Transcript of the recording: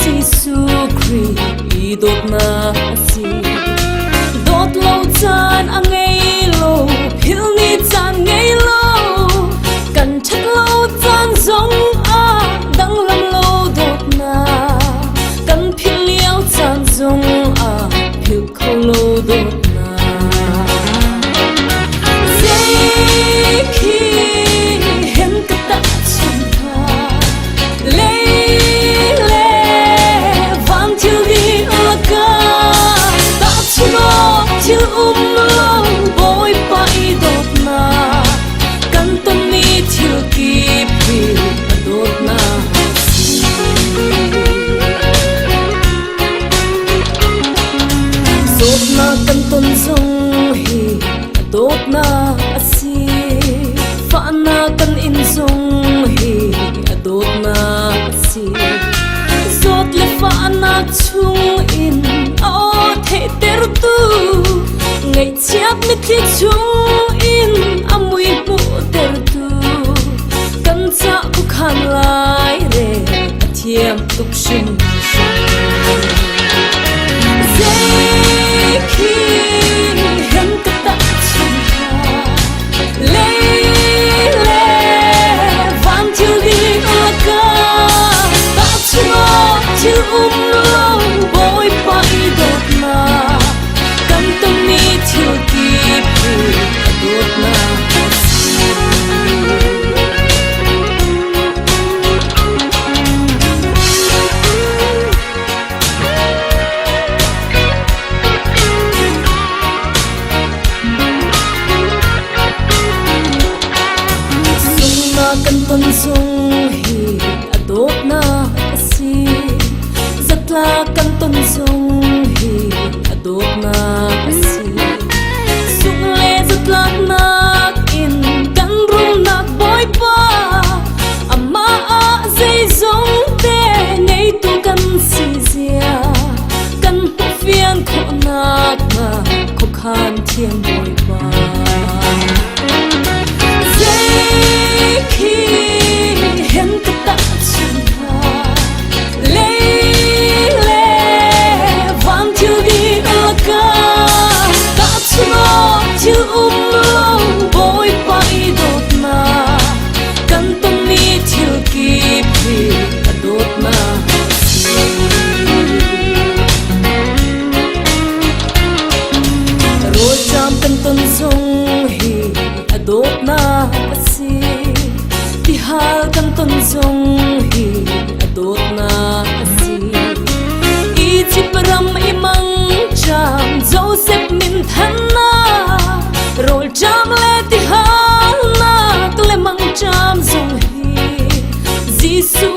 Giêsu Christ đốt na si đốt lâu chan a ngay lâu hiu ni chan ngay lâu cần chắc lâu chan giống a đăng lâm lâu đốt na cần phiêu liao chan giống a phiêu khâu lâu đốt na dễ khi hiện cái ta chân tha chiu lâu bôi bay đốt na căn tâm mi chiu kịp vì đốt na đốt na căn tôn dung hi đốt na si pha na căn in dung hi đốt na si đốt le pha na chung in o thế ter tu ngày chép mi thi chung in amui bu ter tu kan cha bu khan lai re thiam tuk shin khi hen ta ta chung ha le van chiu đi ka ta cho chiu lâu bôi bay đốt na căn tâm mi chiu kịp đốt na sung na căn tâm sung hi đốt na si rất là căn tâm sung hi đốt na si sung le rất là nak in căn rung nak boy pa ama a dây giống te ngay tu căn si zia căn tu phiền khổ nak mà khó khăn thiên boy pa dây khi hiện cái ta chân ha chiu lâu bôi bay đốt na căn tâm mi chiu kịp vì đốt na rồi chạm căn tâm dung hi đốt na si thì hai căn tâm dung hi đốt na si i chi param imang cham Joseph min than na rồi cham le ti ha na kle mang cham dung hi Giêsu